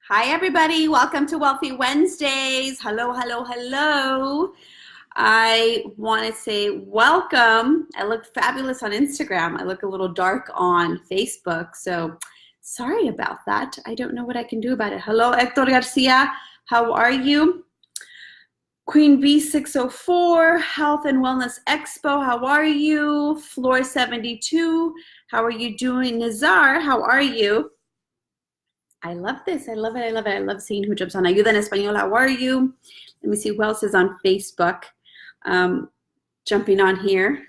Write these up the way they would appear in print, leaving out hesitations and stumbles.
Hi, everybody. Welcome to Wealthy Wednesdays. Hello, hello, hello. I want to say welcome. I look fabulous on Instagram. I look a little dark on Facebook. So sorry about that. I don't know what I can do about it. Hello, Hector Garcia. How are you? Queen V604, Health and Wellness Expo. How are you? Floor 72. How are you doing? Nizar, how are you? I love this. I love it. I love it. I love seeing who jumps on. Ayuda en Español. How are you? Let me see who else is on Facebook. Jumping on here.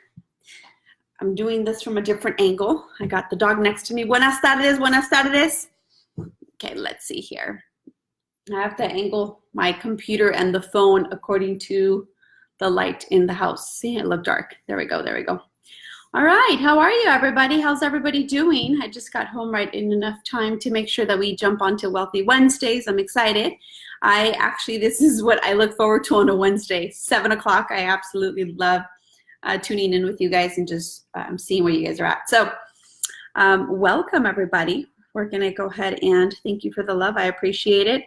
I'm doing this from a different angle. I got the dog next to me. Buenas tardes. Buenas tardes. Okay, let's see here. I have to angle my computer and the phone according to the light in the house. See, it looked dark. There we go. There we go. All right, how are you, everybody? How's everybody doing? I just got home right in enough time to make sure that we jump onto Wealthy Wednesdays. I'm excited. This is what I look forward to on a Wednesday, 7 o'clock. I absolutely love tuning in with you guys and just seeing where you guys are at. So welcome, everybody. We're gonna go ahead and thank you for the love. I appreciate it.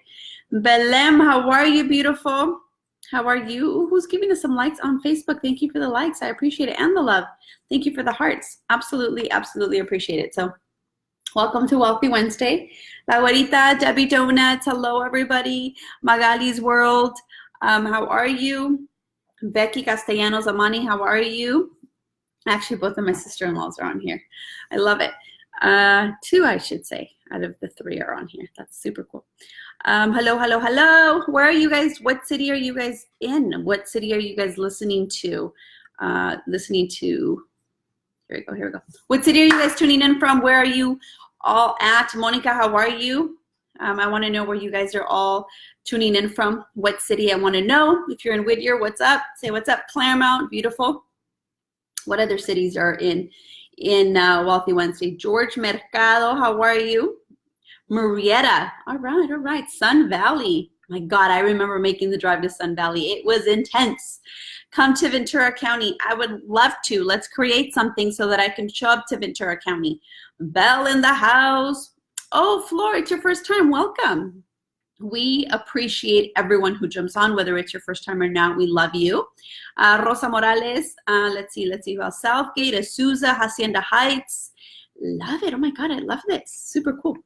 Belém, how are you, beautiful? How are you? Who's giving us some likes on Facebook? Thank you for the likes. I appreciate it. And the love. Thank you for the hearts. Absolutely, absolutely appreciate it. So welcome to Wealthy Wednesday. La Guarita, Debbie Donuts. Hello, everybody. Magali's World. How are you? Becky Castellanos Amani, how are you? Actually, both of my sister-in-laws are on here. I love it. Two, I should say, out of the three are on here. That's super cool. Hello, hello, hello. Where are you guys? What city are you guys in? What city are you guys listening to? Here we go, here we go. What city are you guys tuning in from? Where are you all at? Monica, how are you? I want to know where you guys are all tuning in from. What city? I want to know. If you're in Whittier, what's up? Say what's up. Claremont, beautiful. What other cities are in Wealthy Wednesday? George Mercado, how are you? Marietta, all right. Sun Valley. My God, I remember making the drive to Sun Valley. It was intense. Come to Ventura County. I would love to. Let's create something so that I can show up to Ventura County. Belle in the house. Oh, Flora, it's your first time. Welcome. We appreciate everyone who jumps on, whether it's your first time or not. We love you. Rosa Morales. Let's see who else. Southgate, Azusa, Hacienda Heights. Love it. Oh my God, I love this. Super cool.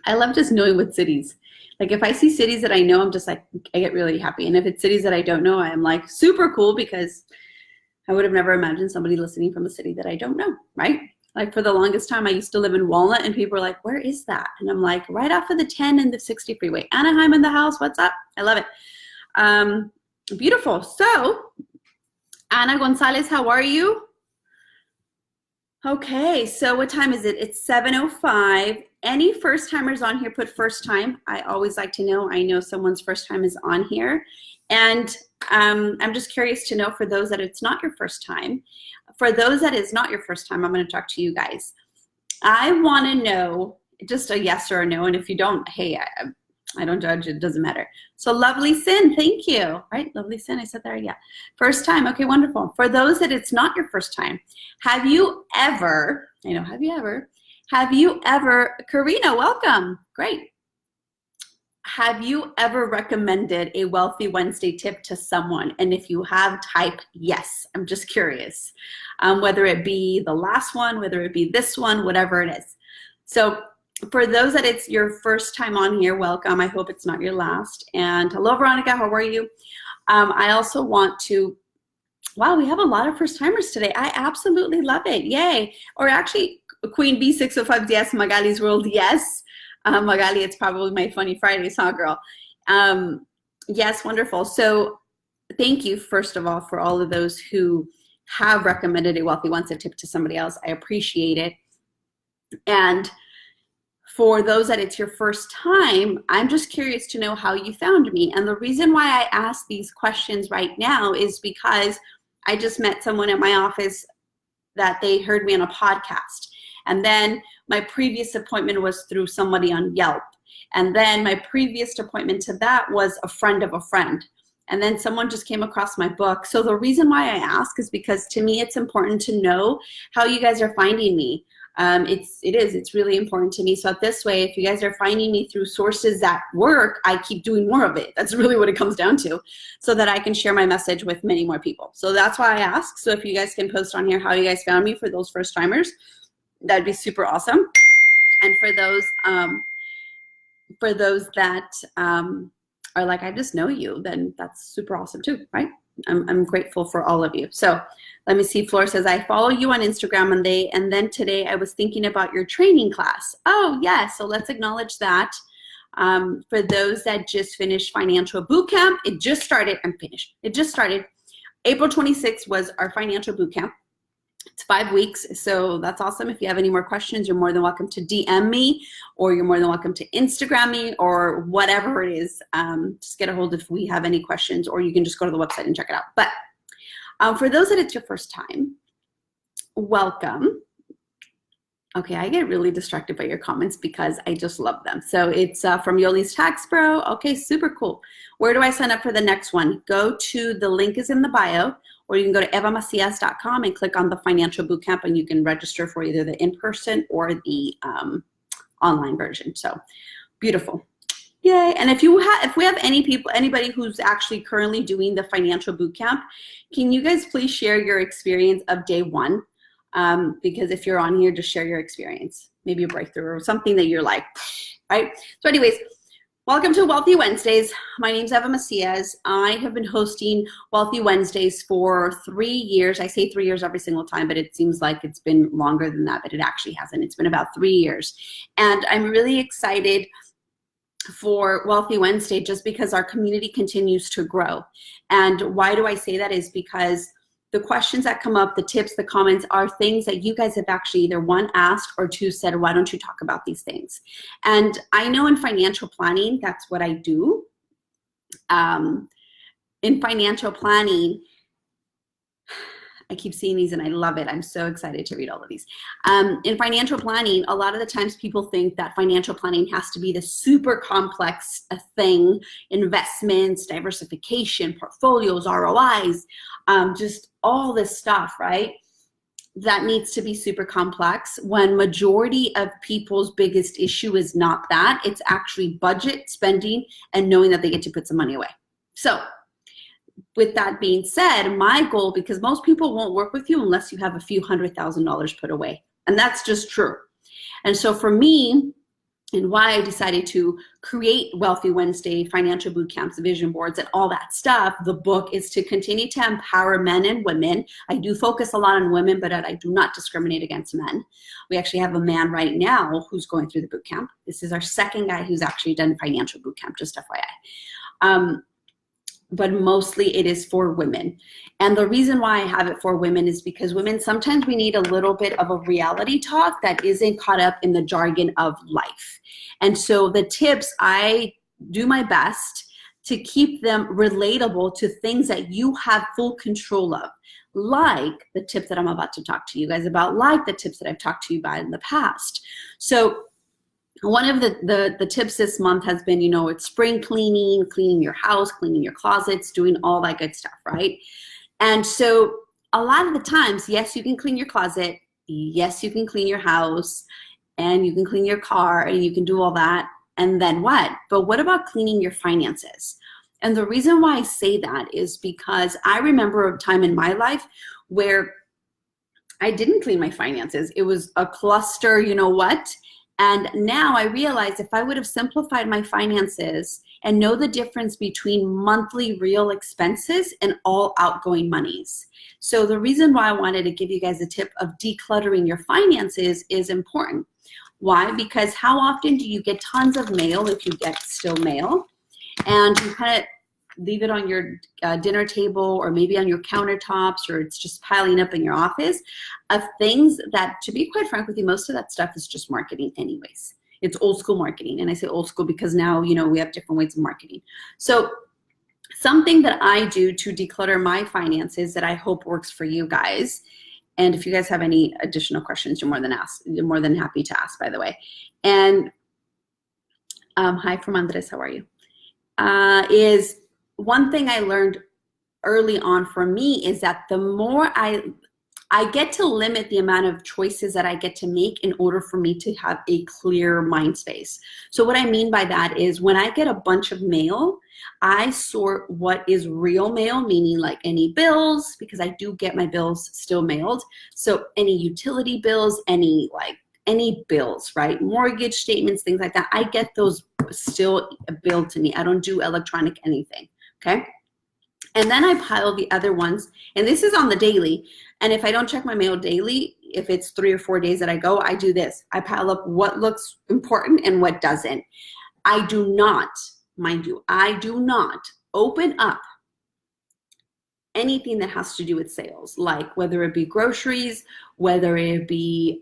I love just knowing what cities. Like if I see cities that I know, I'm just like, I get really happy. And if it's cities that I don't know, I'm like super cool because I would have never imagined somebody listening from a city that I don't know, right? Like for the longest time, I used to live in Walnut and people were like, where is that? And I'm like, right off of the 10 and the 60 freeway. Anaheim in the house, what's up? I love it. Beautiful. So Ana Gonzalez, how are you? Okay, so what time is it? It's 7:05. Any first timers on here, put first time. I always like to know. I know someone's first time is on here. And I'm just curious to know for those that it's not your first time. For those that is not your first time, I'm going to talk to you guys. I want to know just a yes or a no. And if you don't, hey, I don't judge. It doesn't matter. So Lovely Sin, thank you. Right? Lovely Sin, I said that, yeah. First time. Okay, wonderful. For those that it's not your first time, have you ever, Karina, welcome. Great. Have you ever recommended a Wealthy Wednesday tip to someone? And if you have, type yes. I'm just curious. Whether it be the last one, whether it be this one, whatever it is. So for those that it's your first time on here, welcome. I hope it's not your last. And hello, Veronica, how are you? I also want to, wow, we have a lot of first timers today. I absolutely love it, yay. Or actually, Queen B605, yes, Magali's World, yes. Magali, it's probably my funny Fridays, huh, girl? Yes, wonderful. So thank you, first of all, for all of those who have recommended a Wealthy Wednesday tip to somebody else. I appreciate it. And for those that it's your first time, I'm just curious to know how you found me. And the reason why I ask these questions right now is because I just met someone at my office that they heard me on a podcast. And then my previous appointment was through somebody on Yelp. And then my previous appointment to that was a friend of a friend. And then someone just came across my book. So the reason why I ask is because to me, it's important to know how you guys are finding me. It's really important to me. So this way, if you guys are finding me through sources that work, I keep doing more of it. That's really what it comes down to, so that I can share my message with many more people. So that's why I ask. So if you guys can post on here how you guys found me for those first timers, that'd be super awesome. And for those that are like, I just know you, then that's super awesome too, right? I'm grateful for all of you. So let me see. Flor says, I follow you on Instagram and then today I was thinking about your training class. Oh, yeah. So let's acknowledge that. For those that just finished Financial Bootcamp, it just started and finished. It just started. April 26th was our Financial Bootcamp. It's 5 weeks, so that's awesome. If you have any more questions, you're more than welcome to DM me, or you're more than welcome to Instagram me, or whatever it is. Just get a hold if we have any questions, or you can just go to the website and check it out. But for those that it's your first time, welcome. Okay, I get really distracted by your comments because I just love them. So it's from Yoli's Tax Bro. Okay, super cool. Where do I sign up for the next one? Go to the link is in the bio, or you can go to evamacias.com and click on the Financial Bootcamp, and you can register for either the in-person or the online version. So beautiful. Yay. And if we have anybody who's actually currently doing the Financial Bootcamp, can you guys please share your experience of day one? Because if you're on here, just share your experience, maybe a breakthrough or something that you're like, right? So anyways, welcome to Wealthy Wednesdays. My name's Eva Macias. I have been hosting Wealthy Wednesdays for 3 years. I say 3 years every single time, but it seems like it's been longer than that, but it actually hasn't. It's been about 3 years. And I'm really excited for Wealthy Wednesday just because our community continues to grow. And why do I say that is because the questions that come up, the tips, the comments are things that you guys have actually either one, asked, or two, said, why don't you talk about these things? And I know in financial planning, that's what I do. In financial planning, I keep seeing these and I love it. I'm so excited to read all of these. In financial planning, a lot of the times people think that financial planning has to be the super complex thing, investments, diversification, portfolios, ROIs, just all this stuff, right? That needs to be super complex when majority of people's biggest issue is not that. It's actually budget, spending, and knowing that they get to put some money away. So with that being said, my goal, because most people won't work with you unless you have a few $100,000 put away. And that's just true. And so for me, and why I decided to create Wealthy Wednesday, financial boot camps, vision boards, and all that stuff, the book is to continue to empower men and women. I do focus a lot on women, but I do not discriminate against men. We actually have a man right now who's going through the boot camp. This is our second guy who's actually done financial boot camp, just FYI. But mostly it is for women. And the reason why I have it for women is because women, sometimes we need a little bit of a reality talk that isn't caught up in the jargon of life. And so the tips, I do my best to keep them relatable to things that you have full control of, like the tip that I'm about to talk to you guys about, like the tips that I've talked to you about in the past. So one of the tips this month has been, it's spring cleaning, cleaning your house, cleaning your closets, doing all that good stuff, right? And so a lot of the times, yes, you can clean your closet, yes, you can clean your house, and you can clean your car, and you can do all that, and then what? But what about cleaning your finances? And the reason why I say that is because I remember a time in my life where I didn't clean my finances. It was a cluster, you know what? And now I realize if I would have simplified my finances and know the difference between monthly real expenses and all outgoing monies. So the reason why I wanted to give you guys a tip of decluttering your finances is important. Why? Because how often do you get tons of mail, if you get still mail, and you kind of leave it on your dinner table or maybe on your countertops, or it's just piling up in your office of things that, to be quite frank with you, most of that stuff is just marketing anyways. It's old school marketing. And I say old school because now, we have different ways of marketing. So something that I do to declutter my finances that I hope works for you guys, and if you guys have any additional questions, you're more than happy to ask, by the way. And hi from Andres, how are you? Is one thing I learned early on for me is that the more I I get to limit the amount of choices that I get to make in order for me to have a clear mind space. So what I mean by that is when I get a bunch of mail, I sort what is real mail, meaning like any bills, because I do get my bills still mailed. So any utility bills, any bills, right? Mortgage statements, things like that. I get those still billed to me. I don't do electronic anything, okay? And then I pile the other ones, and this is on the daily. And if I don't check my mail daily, if it's 3 or 4 days that I go, I do this. I pile up what looks important and what doesn't. I do not, mind you, I do not open up anything that has to do with sales, like whether it be groceries, whether it be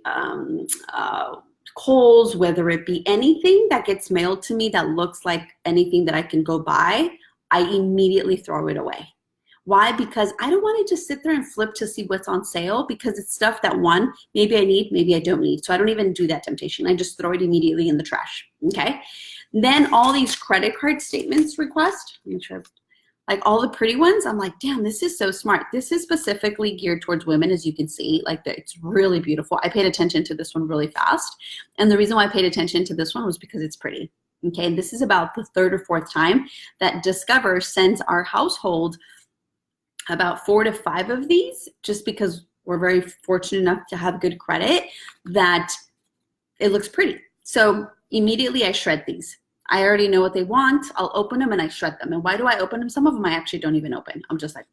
Kohl's, whether it be anything that gets mailed to me that looks like anything that I can go buy, I immediately throw it away. Why? Because I don't want to just sit there and flip to see what's on sale, because it's stuff that, one, maybe I need, maybe I don't need. So I don't even do that temptation. I just throw it immediately in the trash, okay? Then all these credit card statements request, like all the pretty ones, I'm like, damn, this is so smart. This is specifically geared towards women, as you can see. Like, it's really beautiful. I paid attention to this one really fast. And the reason why I paid attention to this one was because it's pretty. Okay, and this is about the 3rd or 4th time that Discover sends our household about 4 to 5 of these, just because we're very fortunate enough to have good credit, that it looks pretty. So immediately I shred these. I already know what they want. I'll open them and I shred them. And why do I open them? Some of them I actually don't even open. I'm just like,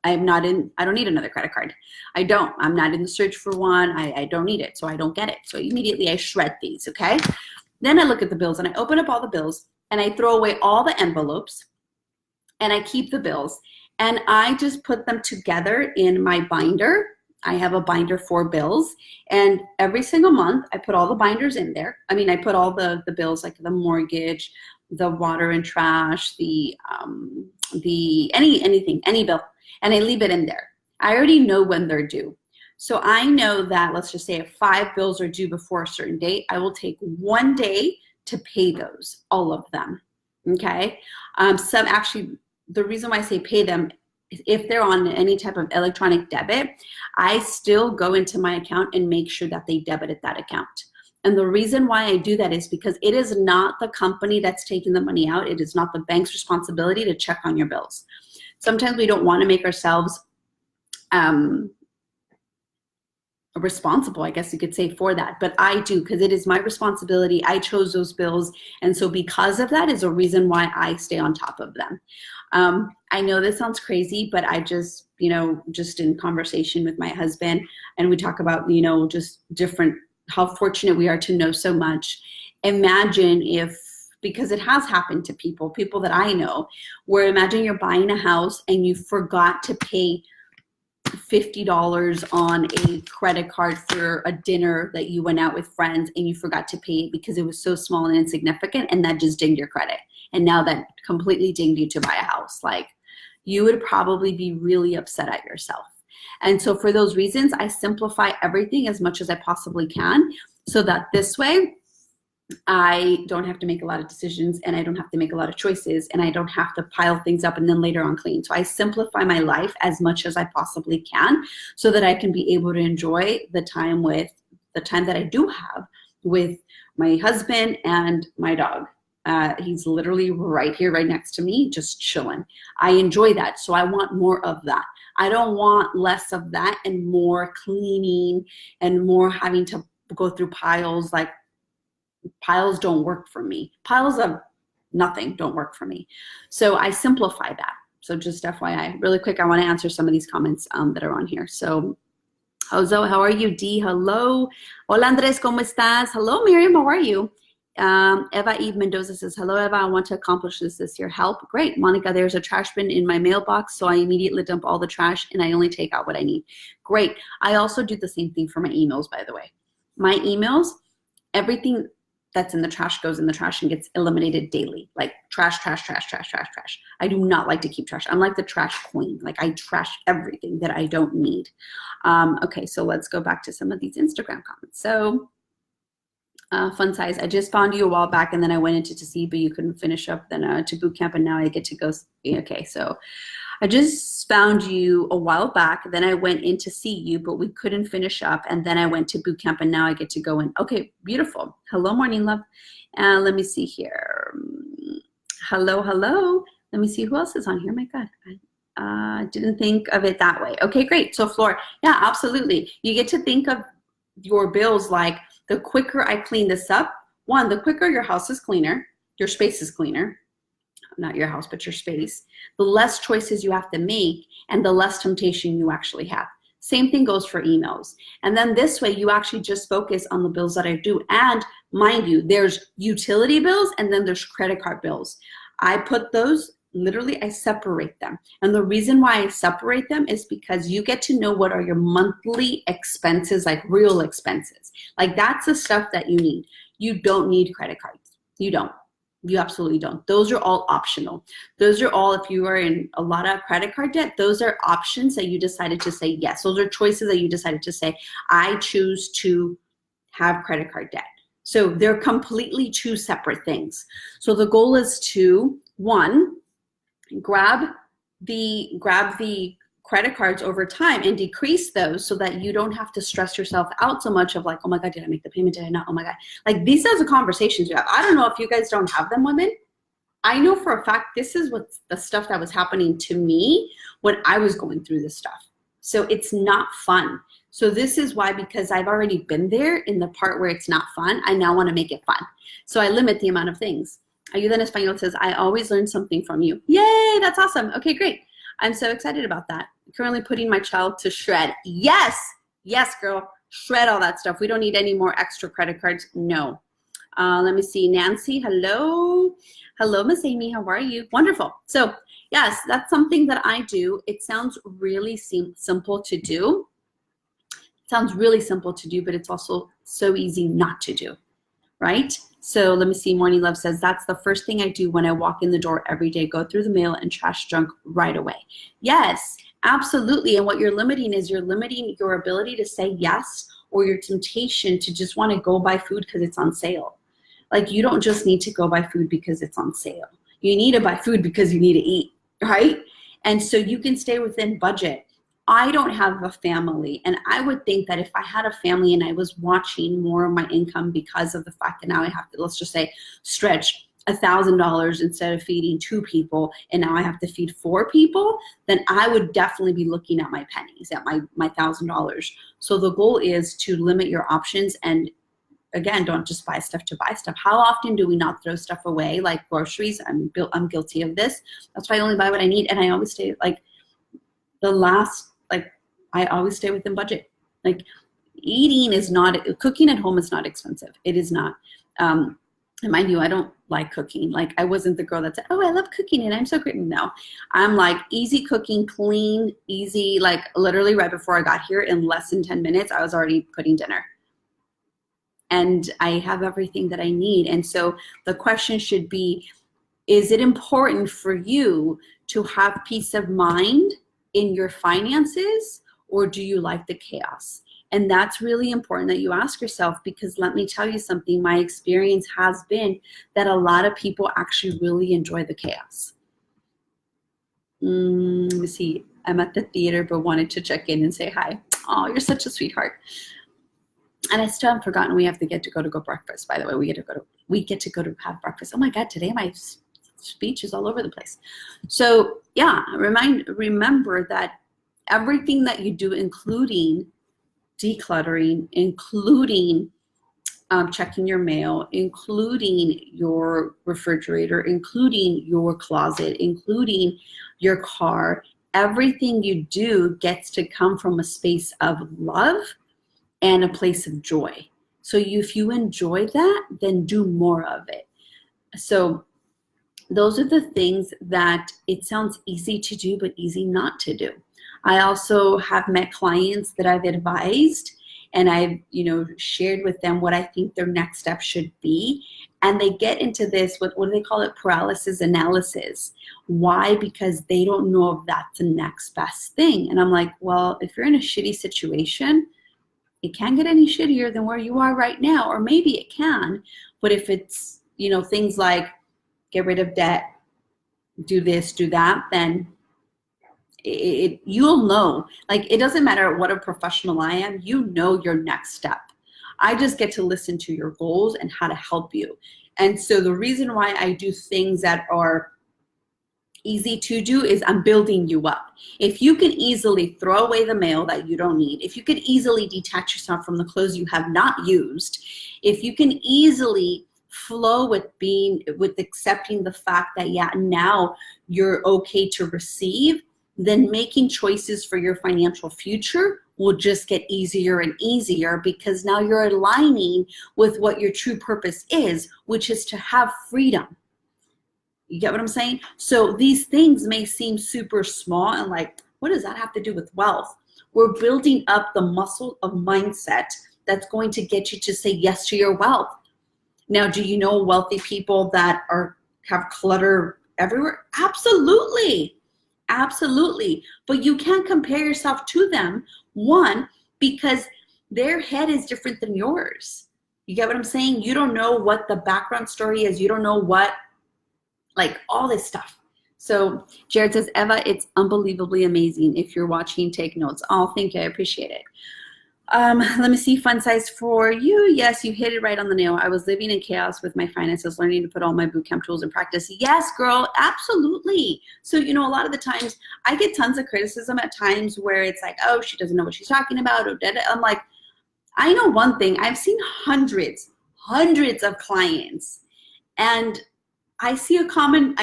I don't need another credit card. I'm not in the search for one. I don't need it, so I don't get it. So immediately I shred these, okay? Then I look at the bills and I open up all the bills and I throw away all the envelopes and I keep the bills. And I just put them together in my binder. I have a binder for bills, and every single month I put all the binders in there. I mean, I put all the bills, like the mortgage, the water and trash, any bill, and I leave it in there. I already know when they're due. So I know that, let's just say if 5 bills are due before a certain date, I will take 1 day to pay those, all of them, okay? Some actually, the reason why I say pay them, if they're on any type of electronic debit, I still go into my account and make sure that they debited that account. And the reason why I do that is because it is not the company that's taking the money out. It is not the bank's responsibility to check on your bills. Sometimes we don't want to make ourselves responsible, I guess you could say, for that, but I do, because it is my responsibility. I chose those bills, and so because of that is a reason why I stay on top of them. I know this sounds crazy, but I just, just in conversation with my husband, and we talk about, just different, how fortunate we are to know so much. Imagine if, because it has happened to people that I know, where imagine you're buying a house and you forgot to pay $50 on a credit card for a dinner that you went out with friends, and you forgot to pay it because it was so small and insignificant, and that just dinged your credit. And now that completely dinged you to buy a house. Like, you would probably be really upset at yourself. And so for those reasons, I simplify everything as much as I possibly can, so that this way I don't have to make a lot of decisions, and I don't have to make a lot of choices, and I don't have to pile things up and then later on clean. So I simplify my life as much as I possibly can, so that I can be able to enjoy the time that I do have with my husband and my dog. He's literally right here, right next to me, just chilling. I enjoy that. So I want more of that. I don't want less of that and more cleaning and more having to go through piles. Like, piles don't work for me. Piles of nothing don't work for me. So I simplify that. So just FYI, really quick, I want to answer some of these comments that are on here. So, Jozo, how are you? D, hello. Hola, Andres, ¿cómo estás? Hello, Miriam, how are you? Eva Eve Mendoza says, hello, Eva, I want to accomplish this year. Help. Great. Monica, there's a trash bin in my mailbox, so I immediately dump all the trash and I only take out what I need. Great. I also do the same thing for my emails, by the way. My emails, everything that's in the trash goes in the trash and gets eliminated daily. Like trash, trash, trash, trash, trash, trash. I do not like to keep trash. I'm like the trash queen. Like, I trash everything that I don't need. Okay, so let's go back to some of these Instagram comments. So, fun size, I just found you a while back and then I went into to see, but you couldn't finish up then to boot camp, and now I get to go. Okay, so I just found you a while back. Then I went in to see you, but we couldn't finish up. And then I went to boot camp, and now I get to go in. Okay, beautiful. Hello, morning love. Let me see here. Hello, hello. Let me see who else is on here. My God, I didn't think of it that way. Okay, great. So Flora, yeah, absolutely. You get to think of your bills like the quicker I clean this up, one, the quicker your house is cleaner, your space is cleaner, not your house, but your space, the less choices you have to make and the less temptation you actually have. Same thing goes for emails. And then this way you actually just focus on the bills that I do. And mind you, there's utility bills and then there's credit card bills. I put those, literally I separate them. And the reason why I separate them is because you get to know what are your monthly expenses, like real expenses. Like that's the stuff that you need. You don't need credit cards. You don't. You absolutely don't. Those are all optional. Those are all, if you are in a lot of credit card debt, those are options that you decided to say yes. Those are choices that you decided to say, I choose to have credit card debt. So they're completely two separate things. So the goal is to, one, grab the credit cards over time and decrease those so that you don't have to stress yourself out so much of like, oh my God, did I make the payment? Did I not? Oh my God. Like these are the conversations you have. I don't know if you guys don't have them, women. I know for a fact this is what the stuff that was happening to me when I was going through this stuff. So it's not fun. So this is why, because I've already been there in the part where it's not fun, I now want to make it fun. So I limit the amount of things. Ayuda en Español says, I always learn something from you. Yay, that's awesome. Okay, great. I'm so excited about that. Currently putting my child to shred. Yes, yes, girl, shred all that stuff. We don't need any more extra credit cards. No. Let me see, Nancy, hello. Hello, Miss Amy, how are you? Wonderful. So yes, that's something that I do. It sounds really simple to do. It sounds really simple to do, but it's also so easy not to do, right? So let me see, Morning Love says, that's the first thing I do when I walk in the door every day, go through the mail and trash junk right away. Yes, absolutely. And what you're limiting is you're limiting your ability to say yes or your temptation to just want to go buy food because it's on sale. Like you don't just need to go buy food because it's on sale. You need to buy food because you need to eat, right? And so you can stay within budget. I don't have a family, and I would think that if I had a family and I was watching more of my income because of the fact that now I have to, let's just say, stretch $1,000 instead of feeding 2 people, and now I have to feed 4 people, then I would definitely be looking at my pennies, at my $1,000. So the goal is to limit your options, and again, don't just buy stuff to buy stuff. How often do we not throw stuff away, like groceries? I'm guilty of this. That's why I only buy what I need, and I always stay I always stay within budget. Like cooking at home is not expensive. It is not. And mind you, I don't like cooking. Like I wasn't the girl that said, oh, I love cooking and I'm so great. No, I'm like easy cooking, clean, easy, like literally right before I got here in less than 10 minutes, I was already putting dinner. And I have everything that I need. And so the question should be, is it important for you to have peace of mind in your finances, or do you like the chaos? And that's really important that you ask yourself, because let me tell you something, my experience has been that a lot of people actually really enjoy the chaos. Let me see, I'm at the theater but wanted to check in and say hi. Oh, you're such a sweetheart. And I still haven't forgotten we have to go breakfast. By the way, we get to go to have breakfast. Oh my God, today my speech is all over the place. So yeah, remember that everything that you do, including decluttering, including checking your mail, including your refrigerator, including your closet, including your car, everything you do gets to come from a space of love and a place of joy. So if you enjoy that, then do more of it. So those are the things that it sounds easy to do, but easy not to do. I also have met clients that I've advised, and I've, shared with them what I think their next step should be. And they get into this, what do they call it? Paralysis analysis. Why? Because they don't know if that's the next best thing. And I'm like, well, if you're in a shitty situation, it can't get any shittier than where you are right now. Or maybe it can, but if it's, things like get rid of debt, do this, do that, then You'll know. Like, it doesn't matter what a professional I am, you know your next step. I just get to listen to your goals and how to help you. And so the reason why I do things that are easy to do is I'm building you up. If you can easily throw away the mail that you don't need, if you could easily detach yourself from the clothes you have not used, if you can easily flow with accepting the fact that, yeah, now you're okay to receive, then making choices for your financial future will just get easier and easier, because now you're aligning with what your true purpose is, which is to have freedom. You get what I'm saying? So these things may seem super small and like, what does that have to do with wealth? We're building up the muscle of mindset that's going to get you to say yes to your wealth. Now, do you know wealthy people that have clutter everywhere? Absolutely. Absolutely. But you can't compare yourself to them. One, because their head is different than yours. You get what I'm saying? You don't know what the background story is. You don't know what, like, all this stuff. So Jared says, Eva, it's unbelievably amazing. If you're watching, take notes. Oh, thank you. I appreciate it. Let me see, fun size for you. Yes, you hit it right on the nail. I was living in chaos with my finances, learning to put all my bootcamp tools in practice. Yes, girl, absolutely. So, you know, a lot of the times I get tons of criticism at times where it's like, oh, she doesn't know what she's talking about. Or I'm like, I know one thing. I've seen hundreds of clients, and I see a common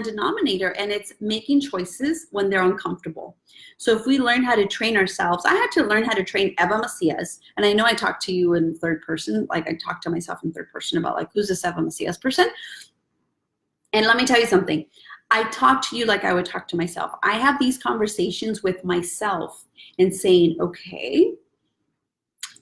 denominator, and it's making choices when they're uncomfortable. So if we learn how to train ourselves, I had to learn how to train Eva Macias. And I know I talked to you in third person, like I talked to myself in third person about like, who's this Eva Macias person? And let me tell you something. I talk to you like I would talk to myself. I have these conversations with myself and saying, okay,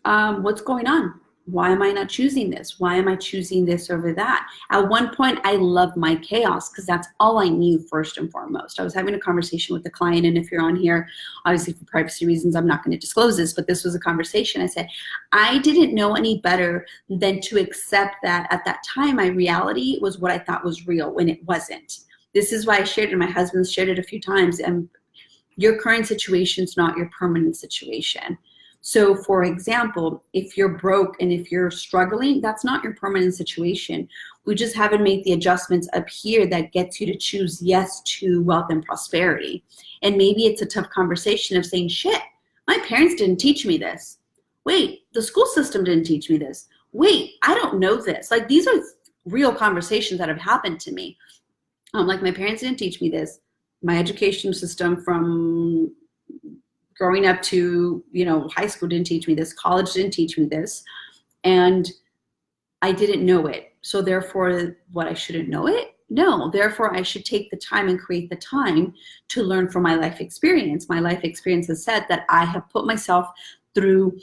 what's going on? Why am I not choosing this? Why am I choosing this over that? At one point, I loved my chaos because that's all I knew first and foremost. I was having a conversation with the client, and if you're on here, obviously for privacy reasons, I'm not going to disclose this, but this was a conversation. I said, I didn't know any better than to accept that at that time, my reality was what I thought was real when it wasn't. This is why I shared it, and my husband's shared it a few times, and your current situation is not your permanent situation. So for example, if you're broke and if you're struggling, that's not your permanent situation. We just haven't made the adjustments up here that gets you to choose yes to wealth and prosperity. And maybe it's a tough conversation of saying, shit, my parents didn't teach me this. Wait, the school system didn't teach me this. Wait, I don't know this. Like, these are real conversations that have happened to me. Like, my parents didn't teach me this. My education system from growing up to, you know, high school didn't teach me this. College didn't teach me this. And I didn't know it. So therefore, what, I shouldn't know it? No, therefore I should take the time and create the time to learn from my life experience. My life experience has said that I have put myself through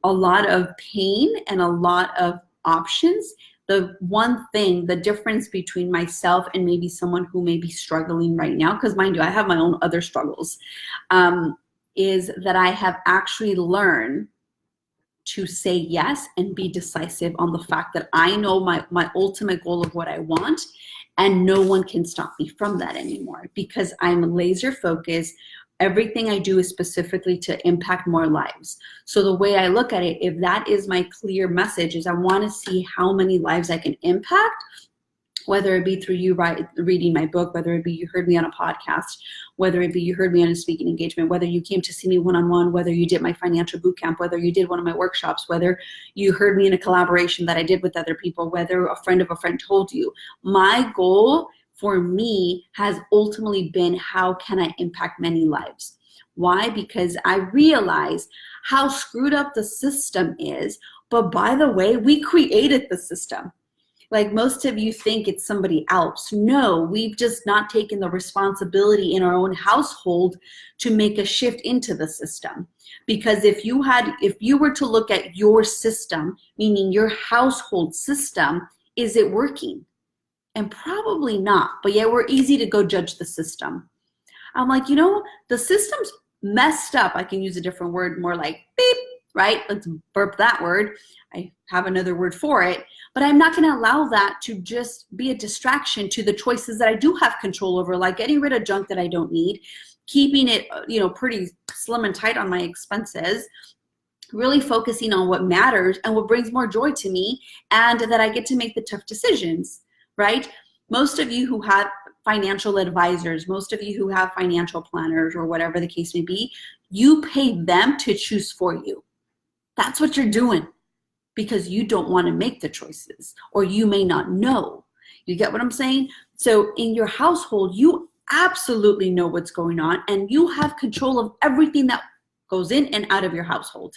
a lot of pain and a lot of options. The one thing, the difference between myself and maybe someone who may be struggling right now, because mind you, I have my own other struggles, is that I have actually learned to say yes and be decisive on the fact that I know my ultimate goal of what I want, and no one can stop me from that anymore, because I'm laser focused. Everything I do is specifically to impact more lives. So the way I look at it, if that is my clear message, is I want to see how many lives I can impact, whether it be through you reading my book, whether it be you heard me on a podcast, whether it be you heard me on a speaking engagement, whether you came to see me one-on-one, whether you did my financial boot camp, whether you did one of my workshops, whether you heard me in a collaboration that I did with other people, whether a friend of a friend told you. My goal for me has ultimately been, how can I impact many lives? Why? Because I realize how screwed up the system is, but by the way, we created the system. Like, most of you think it's somebody else. No, we've just not taken the responsibility in our own household to make a shift into the system. Because if you were to look at your system, meaning your household system, is it working? And probably not, but yeah, we're easy to go judge the system. I'm like, you know, the system's messed up. I can use a different word, more like beep. right? Let's burp that word. I have another word for it, but I'm not going to allow that to just be a distraction to the choices that I do have control over, like getting rid of junk that I don't need, keeping it, pretty slim and tight on my expenses, really focusing on what matters and what brings more joy to me, and that I get to make the tough decisions, right? Most of you who have financial advisors, most of you who have financial planners or whatever the case may be, you pay them to choose for you. That's what you're doing because you don't want to make the choices, or you may not know. You get what I'm saying? So in your household, you absolutely know what's going on, and you have control of everything that goes in and out of your household,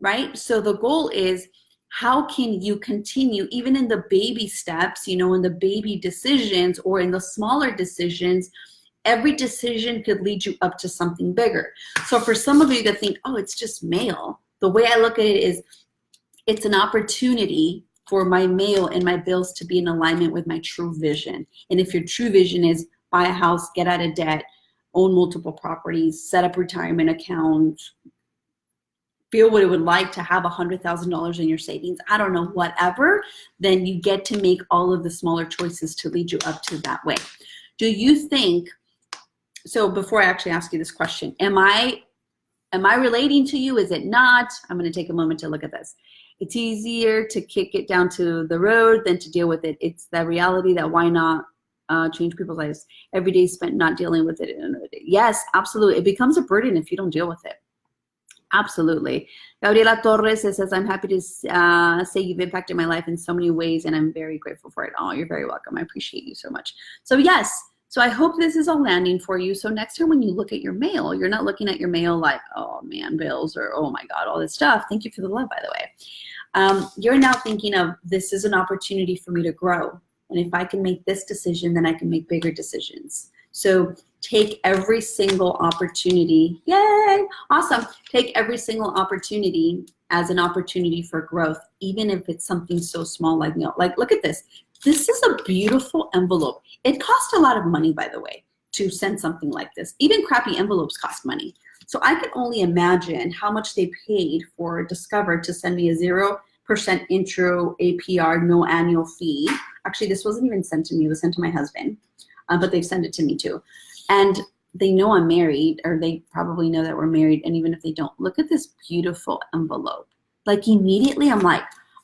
right? So the goal is, how can you continue, even in the baby steps, in the baby decisions or in the smaller decisions? Every decision could lead you up to something bigger. So for some of you that think, oh, it's just mail, the way I look at it is, it's an opportunity for my mail and my bills to be in alignment with my true vision. And if your true vision is buy a house, get out of debt, own multiple properties, set up retirement accounts, feel what it would like to have $100,000 in your savings, I don't know, whatever, then you get to make all of the smaller choices to lead you up to that way. Do you think, so before I actually ask you this question, am I relating to you? Is it not? I'm going to take a moment to look at this. It's easier to kick it down to the road than to deal with it. It's the reality that why not change people's lives? Every day spent not dealing with it. Yes, absolutely. It becomes a burden if you don't deal with it. Absolutely. Gabriela Torres says, I'm happy to say you've impacted my life in so many ways, and I'm very grateful for it. Oh, you're very welcome. I appreciate you so much. So yes, so I hope this is all landing for you. So next time when you look at your mail, you're not looking at your mail like, oh man, bills, or oh my God, all this stuff. Thank you for the love, by the way. You're now thinking of, this is an opportunity for me to grow. And if I can make this decision, then I can make bigger decisions. So take every single opportunity. Yay, awesome. Take every single opportunity as an opportunity for growth, even if it's something so small like mail. Like, look at this. This is a beautiful envelope. It costs a lot of money, by the way, to send something like this. Even crappy envelopes cost money. So I can only imagine how much they paid for Discover to send me a 0% intro APR, no annual fee. Actually, this wasn't even sent to me. It was sent to my husband, but they've sent it to me too. And they know I'm married, or they probably know that we're married. And even if they don't, look at this beautiful envelope. Like immediately I'm like,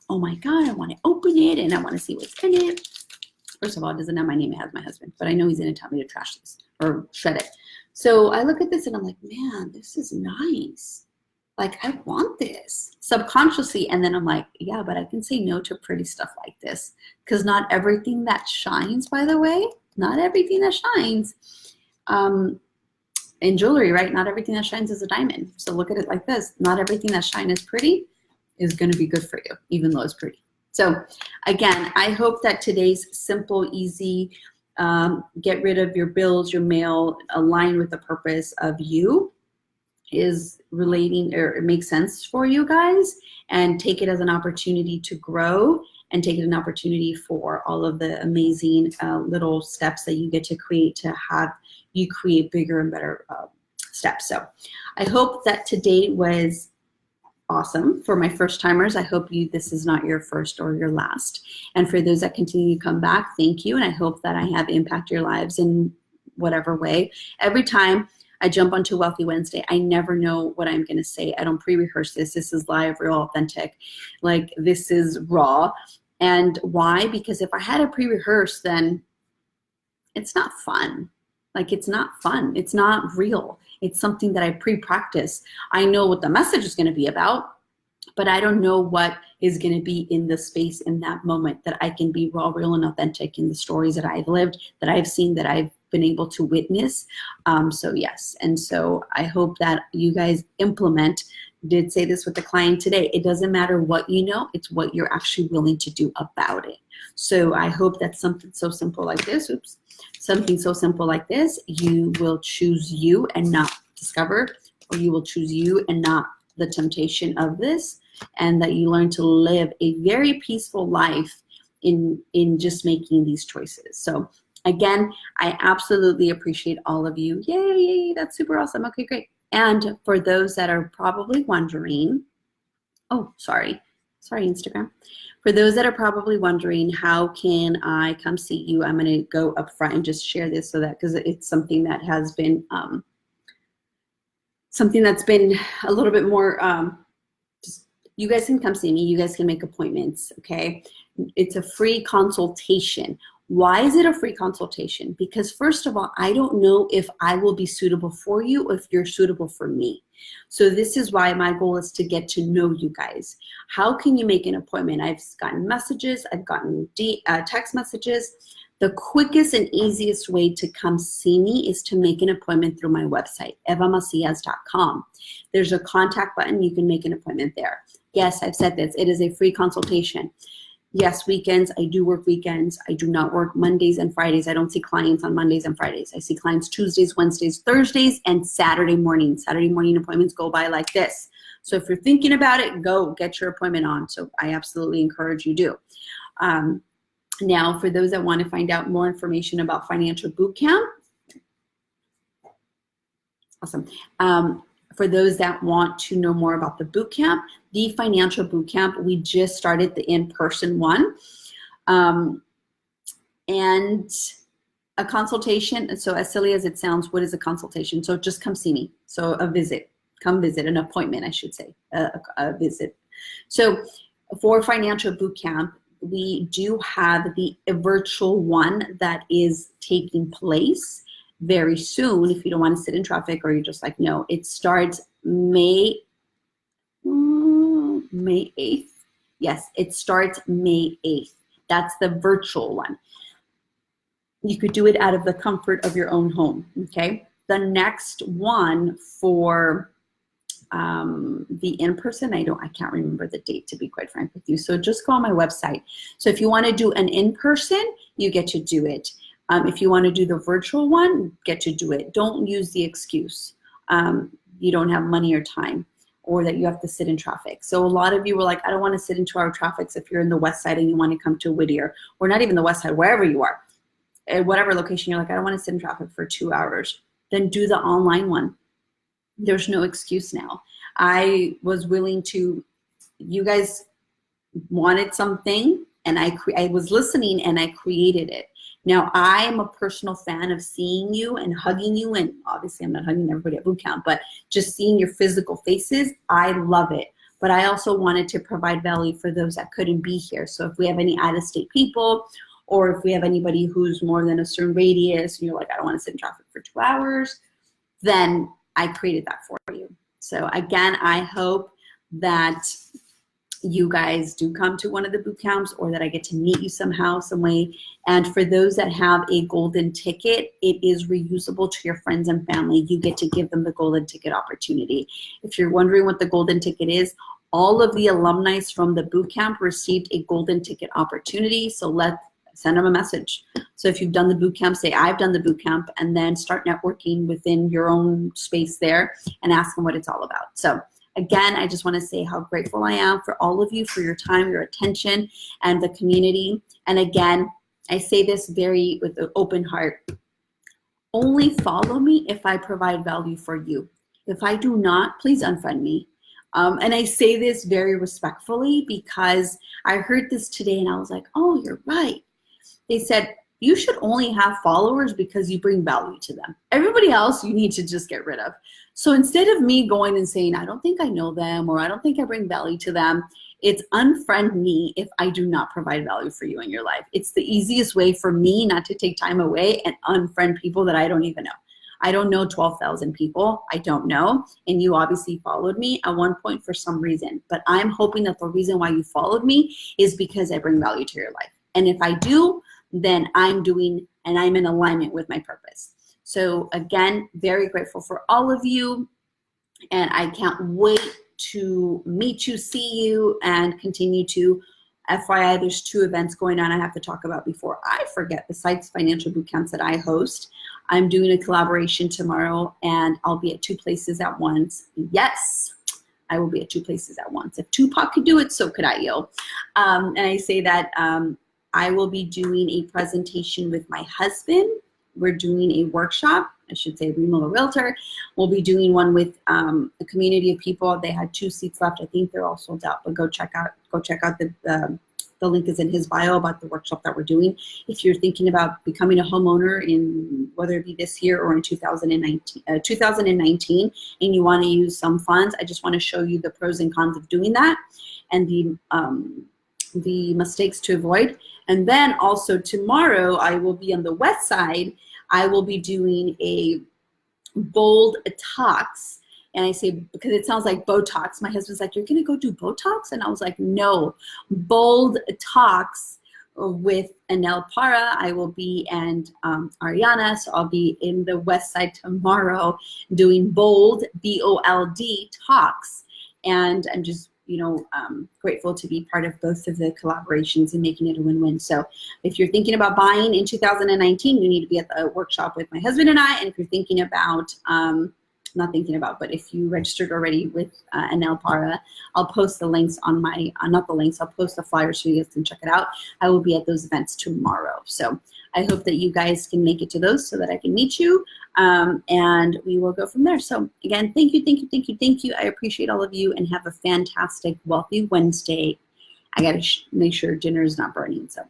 oh my God, I want to open it and I want to see what's in it. First of all, it doesn't have my name, it has my husband, but I know he's going to tell me to trash this or shred it. So I look at this and I'm like, man, this is nice. Like, I want this subconsciously. And then I'm like, yeah, but I can say no to pretty stuff like this, because not everything that shines, by the way, not everything that shines in jewelry, right? Not everything that shines is a diamond. So look at it like this. Not everything that shines is pretty is going to be good for you, even though it's pretty. So again, I hope that today's simple, easy, get rid of your bills, your mail, align with the purpose of you, is relating, or it makes sense for you guys, and take it as an opportunity to grow, and take it an opportunity for all of the amazing little steps that you get to create to have you create bigger and better steps. So I hope that today was awesome. For my first timers, I hope this is not your first or your last. And for those that continue to come back, thank you. And I hope that I have impacted your lives in whatever way. Every time I jump onto Wealthy Wednesday, I never know what I'm going to say. I don't pre-rehearse this. This is live, real, authentic. Like, this is raw. And why? Because if I had a pre-rehearse, then it's not fun. Like, it's not fun. It's not real. It's something that I pre-practice. I know what the message is going to be about, but I don't know what is going to be in the space in that moment, that I can be raw, real, and authentic in the stories that I've lived, that I've seen, that I've been able to witness. So yes, and so I hope that you guys implement. Did say this with the client today. It doesn't matter what you know, it's what you're actually willing to do about it. So I hope that something so simple like this, something so simple like this, you will choose you and not Discover, or you will choose you and not the temptation of this, and that you learn to live a very peaceful life in just making these choices. So again, I absolutely appreciate all of you. Yay, that's super awesome. Okay, great. And for those that are probably wondering, Oh, sorry, Instagram. For those that are probably wondering, how can I come see you? I'm going to go up front and just share this so that, because it's something that has been, something that's been a little bit more, just, you guys can come see me. You guys can make appointments, okay? It's a free consultation. Why is it a free consultation? Because first of all, I don't know if I will be suitable for you or if you're suitable for me. So this is why my goal is to get to know you guys. How can you make an appointment? I've gotten messages, I've gotten text messages. The quickest and easiest way to come see me is to make an appointment through my website, evamacias.com. There's a contact button, you can make an appointment there. Yes, I've said this, it is a free consultation. Yes, weekends, I do work weekends. I do not work Mondays and Fridays. I don't see clients on Mondays and Fridays. I see clients Tuesdays, Wednesdays, Thursdays, and Saturday morning. Saturday morning appointments go by like this. So if you're thinking about it, go get your appointment on. So I absolutely encourage you to. Now, for those that want to find out more information about Financial Bootcamp, awesome. For those that want to know more about the bootcamp, the Financial Bootcamp, we just started the in-person one. And a consultation, so as silly as it sounds, what is a consultation? So just come see me. So a visit, come visit, an appointment, I should say, a visit. So for Financial Bootcamp, we do have a virtual one that is taking place very soon. If you don't want to sit in traffic or you're just like, no, it starts May 8th. Yes, it starts May 8th. That's the virtual one. You could do it out of the comfort of your own home, okay? The next one for the in-person, I can't remember the date, to be quite frank with you. So just go on my website. So if you want to do an in-person, you get to do it. If you want to do the virtual one, get to do it. Don't use the excuse you don't have money or time, or that you have to sit in traffic. So a lot of you were like, I don't want to sit in 2-hour traffic. So if you're in the West Side and you want to come to Whittier, or not even the West Side, wherever you are, at whatever location, you're like, I don't want to sit in traffic for 2 hours. Then do the online one. There's no excuse now. I was willing to, you guys wanted something, and I was listening and I created it. Now, I am a personal fan of seeing you and hugging you, and obviously I'm not hugging everybody at boot camp, but just seeing your physical faces, I love it. But I also wanted to provide value for those that couldn't be here. So if we have any out-of-state people, or if we have anybody who's more than a certain radius, and you're like, I don't want to sit in traffic for 2 hours, then I created that for you. So again, I hope that you guys do come to one of the boot camps, or that I get to meet you somehow, some way. And for those that have a golden ticket, it is reusable to your friends and family. You get to give them the golden ticket opportunity. If you're wondering what the golden ticket is, all of the alumni from the boot camp received a golden ticket opportunity. So send them a message. So if you've done the boot camp, say I've done the boot camp, and then start networking within your own space there and ask them what it's all about. So again, I just want to say how grateful I am for all of you, for your time, your attention, and the community. And again, I say this with an open heart. Only follow me if I provide value for you. If I do not, please unfriend me. And I say this very respectfully, because I heard this today and I was like, oh, you're right. They said, you should only have followers because you bring value to them. Everybody else you need to just get rid of. So instead of me going and saying, I don't think I know them, or I don't think I bring value to them, it's unfriend me if I do not provide value for you in your life. It's the easiest way for me not to take time away and unfriend people that I don't even know. I don't know 12,000 people. I don't know. And you obviously followed me at one point for some reason. But I'm hoping that the reason why you followed me is because I bring value to your life. And if I do, then I'm doing and I'm in alignment with my purpose. So again, very grateful for all of you. And I can't wait to meet you, see you, and continue to. FYI, there's 2 events going on I have to talk about before I forget, besides financial boot camps that I host. I'm doing a collaboration tomorrow, and I'll be at 2 places at once. Yes, I will be at 2 places at once. If Tupac could do it, so could I, yo. And I say that I will be doing a presentation with my husband, we're doing a workshop. I should say Remo the Realtor. We'll be doing one with a community of people. They had 2 seats left. I think they're all sold out, but go check out the link is in his bio about the workshop that we're doing. If you're thinking about becoming a homeowner in whether it be this year or in 2019 and you want to use some funds, I just want to show you the pros and cons of doing that and the mistakes to avoid. And then also tomorrow I will be on the west side. I will be doing a bold talks. And I say, because it sounds like Botox. My husband's like, you're going to go do Botox? And I was like, no, bold talks with Anel Para. I will be, and Ariana. So I'll be in the west side tomorrow doing bold, B-O-L-D talks. And I'm just, grateful to be part of both of the collaborations and making it a win-win. So if you're thinking about buying in 2019, you need to be at the workshop with my husband and I. And if you're thinking about, not thinking about, but if you registered already with Anel Para, I'll post the links on my, not the links, I'll post the flyers so you guys can check it out. I will be at those events tomorrow. So I hope that you guys can make it to those so that I can meet you. And we will go from there. So again, thank you, thank you, thank you, thank you. I appreciate all of you and have a fantastic Wealthy Wednesday. I got to make sure dinner is not burning. So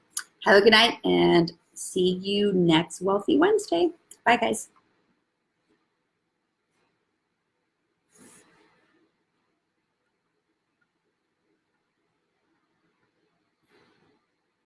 have a good night and see you next Wealthy Wednesday. Bye, guys.